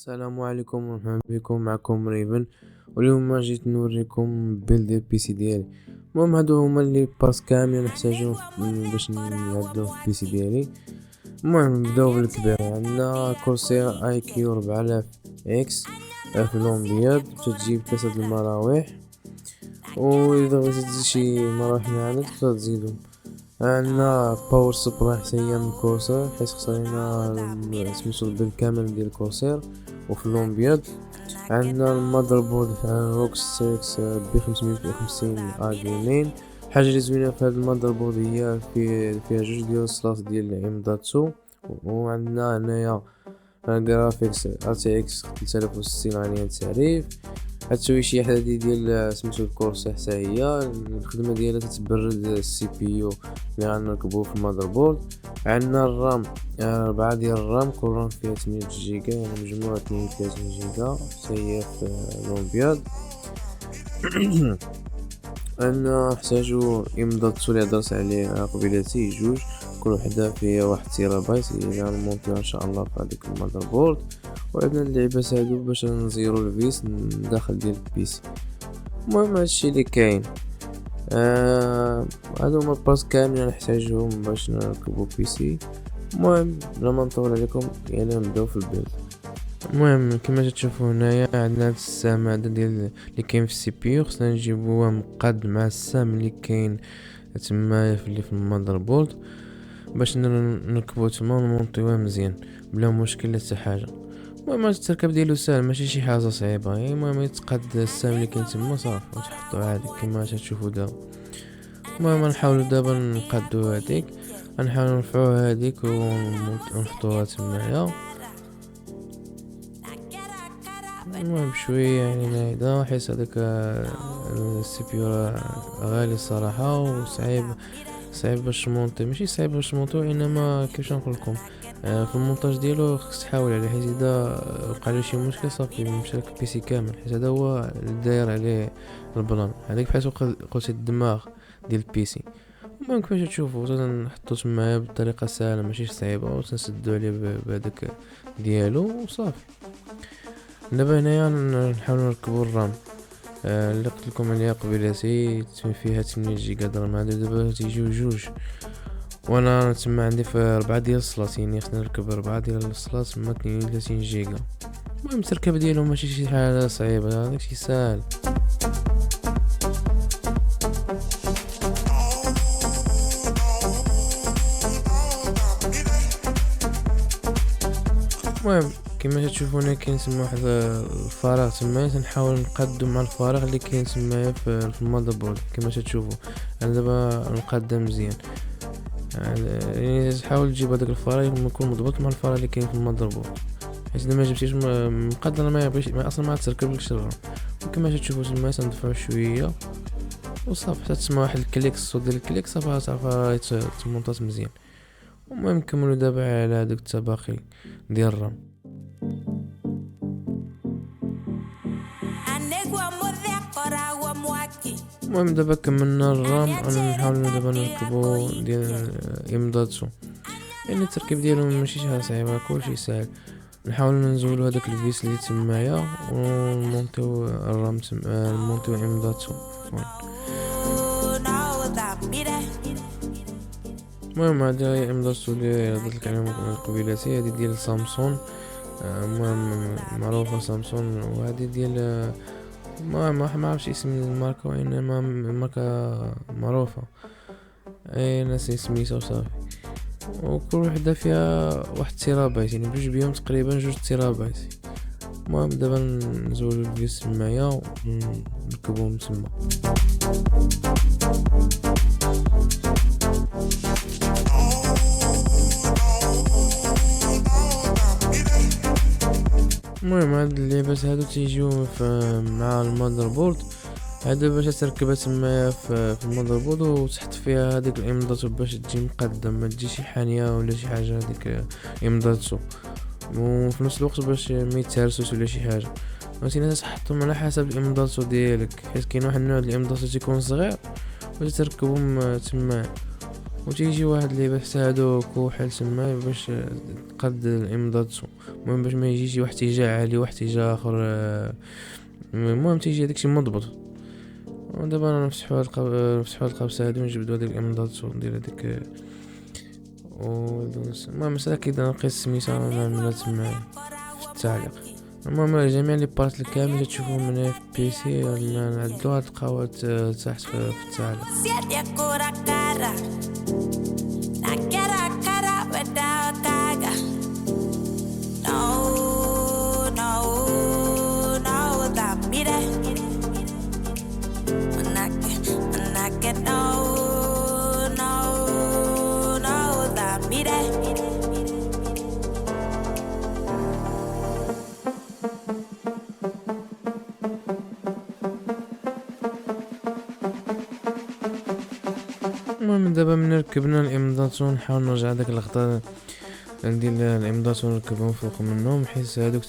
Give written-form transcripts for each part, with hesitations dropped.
السلام عليكم ورحمة بكم، معكم ريبن. واليوم جيت نوريكم بيلد البيسي ديالي. المهم هادو هما اللي باس كاملين نحتاجوهم باش نعدلوه في البيسي ديالي. المهم نبداو بالكبير، عندنا كورسير اي كيو 4000 اكس في اللون ابيض، تجيب 3 المراوح، واذا بغيتي تزيد شي مراوح من عندك تقدر تزيدهم. عندنا باور سبلاي حتى هي من كورسير، حيت خسرنا سميتو البيلد كامل ديال كورسير وفي اللون ابيض. عندنا المذر بورد روكس 6 ب 550 ار2. حاجه اللي زوينه في هذا المذر بورد هي فيها جوج ديال السلاط ديال ام دوت 2. وعندنا هنايا جرافيكس ار تي اكس 3060 غنية التعريف. هاد التويشيح هادي ديال سميتو الكورس حتى هي الخدمه ديالها تتبرد السي بي يو اللي غنركبوه في المذر بورد. عندنا الرام 4 ديال الرام، كل رام فيها 8 جيجا، يعني مجموعة 32 جيجا حتى هي في اللون ابيض. عندنا نحتاجو ام دوت 2 اللي هضرت عليه قبيلاتي جوج، كل وحده فيها 1 تيرا بايت اللي غنمونطيوها ان شاء الله في هذيك المذر بورد. وعندنا اللعبات هادو باش نزيرو الفيس داخل ديال البيسي. المهم هادشي اللي كاين. هادو هما الباس كاملين نحتاجوهم باش نركبو بيسي. المهم بلا ما نطول عليكم يعني نبداو في البيلد. المهم كما تشوفوا هنايا عندنا هاد السهم هذا ديال اللي كاين في السي بي يو، خصنا نجيبوه مقاد مع السهم اللي كاين تمايا في المذر بورد باش نركبوه تما ونمونطيوه مزيان بلا مشكل حتى حاجه. المهم التركب ديالو ساهل، ماشي شي حاجه صعيبه، يعني المهم يتقاد السهم اللي كاين تما صافي وتحطو عادي كما تشوفوا دابا. المهم نحاولوا دابا نقادو هذيك، غنحاولوا نرفعوا هذيك ونحطوها تمايا. المهم شويه يعني هيدا حيت هذاك السي بي يو غالي الصراحه صعيب باش نمونطي، ماشي صعيب باش نمونطيو، انما كيفاش نقول لكم في المونتاج ديالو خصك تحاول عليه، حيت اذا وقع له شي مشكل صافي مشى لك البيسي كامل، حيت هذا هو اللي داير عليه البلان هذاك بحال قلت الدماغ ديال البيسي. المهم كيفاش تشوفوا نحطو تما بطريقه سهله ماشي صعيبه، وتنسدو عليه بهذاك ديالو وصافي. دابا هنايا نحاولوا نركبوا الرام اللي قلت لكم عليها قبيلاتي فيها 8 جيجا درهم، هادو دابا تيجيو جوج، وانا تما عندي في 4 ديال الصلاط، يعني خصنا نركب 4 ديال الصلاط مع 32 جيجا. المهم التركب ديالهم ماشي شي حاجه صعيبه، داكشي ساهل. المهم كما تشوفونا كاين تما واحد الفراغ تما، تنحاول نقادو مع الفراغ اللي كاين تما في المذر بورد. كما تشوفوا انا دابا نقادها مزيان، يعني تحاول تجيب هذاك الفراغ يكون مضبوط مع الفراغ اللي كاين في المذر بورد، حيت اذا ما جبتيش مقاد ما يبغيش اصلا ما تركبلكش الرام. وكما تشوفوا تما تندفعوا شويه وصافي حتى تسمع واحد الكليك، الصوت ديال الكليك صافي تمونطات مزيان. المهم نكملوا دابا على هذوك التباقي ديال الرام. المهم دابا كملنا الرام، نحاولوا دابا نركبو ديال امدادسو، يعني التركيب ديالهم ماشي شي حاجه صعيبه، كلشي ساهل. نحاولوا نزولوا هذاك الفيس اللي تمايا ونمونطيو الرام نمونطيو امدادسو. المهم هادي هي امدادسو اللي هضرت لك عليهم قبيلاتي، هادي ديال سامسونج، المهم معروفه سامسونج، وهادي ديال ما عرفتش اسم الماركه، وانما ماركه معروفه اي ناسي سميتها وصافي. وكل وحده فيها 1 تيرابايت، يعني بجوج بيهم تقريبا 2 تيرابايت. المهم دابا نزولو الفيس تمايا ونركبوهم تما. المهم هاد اللعبات هادو تيجيو مع المذر بورد، هذا باش تركبها تمايا في المذر بورد، وتحط فيها هذيك الامدادسو باش تجي مقاده، ما تجي شي حانيه ولا شي حاجه هذيك امدادسو، وفي نفس الوقت باش ما يتهرسوش ولا شي حاجه. فهمتيني تحطهم على حسب الامدادسو ديالك، حيت كاين واحد النوع ديال الامدادسو تيكون صغير باش تركبهم تما. وتيجي واحد اللعيبه حتى هادوك وحال تما باش تقاد الامضادسو. المهم باش ما يجيش واحد اتجاه عالي واحد اتجاه اخر، المهم تيجي داكشي مضبوط. ودابا انا نفتحو هاد القبسه هادي ونجبدو هاديك الامضادسو وندير هاديك المهم مسألة كيدا نقيس سميتها نعملها تما في التعليق. المهم جميع لي بارت الكامل تشوفوهم من في بيسي نعدلوها تلقاوها تحت في التعليق. المهم دابا من ركبنا الامضادات نحاول نرجع داك الغطاء ديال الامضادات ونركبهم فوق منهم، حيت هادوك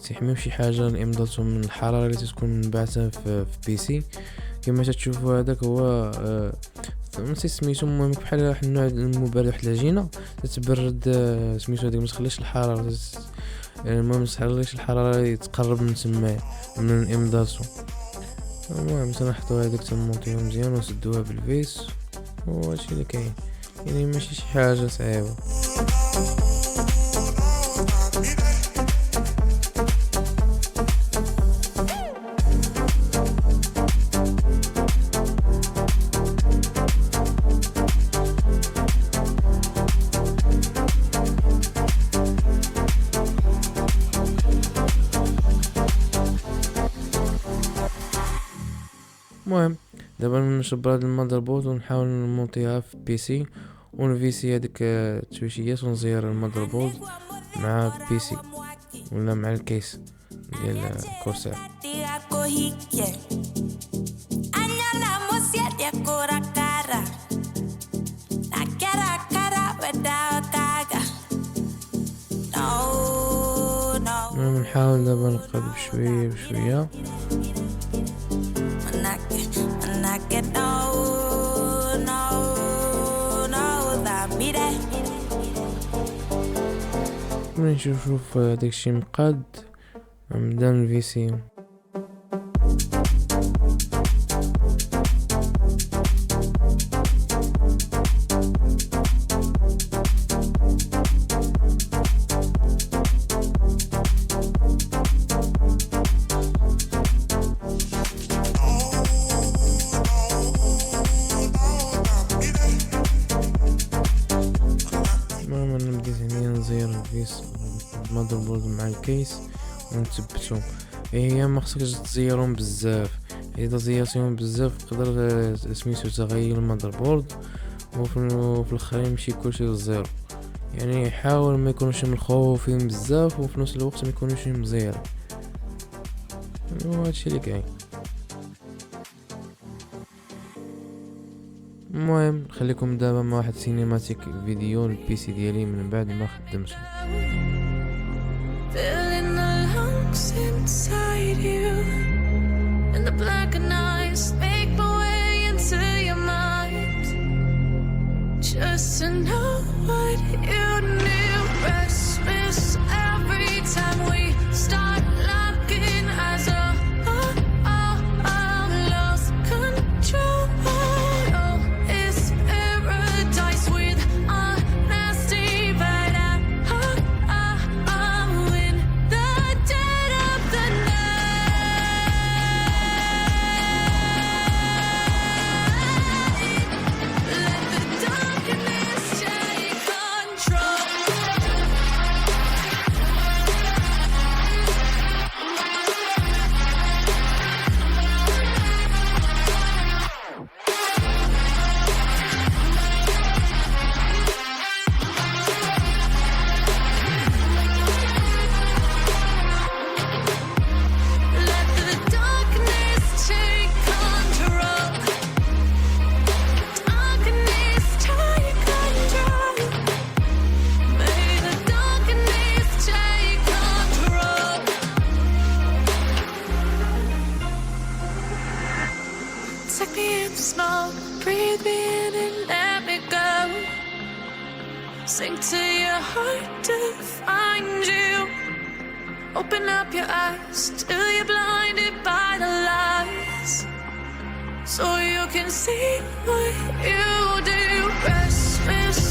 تيحميو شي حاجه الامضادات من الحراره اللي تكون باعثه في بيسي. كما تشوفوا هذاك هو نسيت سميتو، المهم بحال واحد النوع المبرد، واحد العجينه تتبرد سميتو هذيك، ما تخليش الحراره المهم تخليش الحراره تقرب من تما من الامضادات. المهم تنحطوا هذيك تنمونطيو مزيان ونسدوها بالفيس وهادشي اللي كاين، يعني ماشي شي حاجه صعيبه. المهم دابا نشرب هاد المذر بورد ونحاول نمونطيها في بيسي ونفيسي هذيك التويشيات ونزير المذر بورد مع بيسي ولا مع الكيس ديال كورسير. نحاول دابا نقاد بشويه بشويه. ملي نشوف داكشي مقاد نبدا نفيسي. المذر بورد مع الكيس ونثبتهم. هي ما خصكش تزيرهم بزاف، اذا زيرتيهم بزاف تقدر سميتو تغير المذر بورد وفي الاخر يمشي كلشي للزيرو. يعني حاول ما يكونوش مخوفين بزاف وفي نفس الوقت ما يكونوش مزير، وهادشي اللي كاين. المهم خليكم دابا مع واحد سينيماتيك فيديو البي سي ديالي من بعد ما خدمته. Filling the lungs inside you, and the blackened eyes make my way into your mind, just to know what you knew. Restless every time we start locking eyes. Lost control. Oh, it's paradise with a nasty bad in the dead of the night. Let the darkness take control. Let the darkness take control. Darkness take control. May the darkness take control. Take me in the smoke, breathe me in and let me go. sink to your heart to find you. Open up your eyes till you're blinded by the lies, so you can see what you do. Restless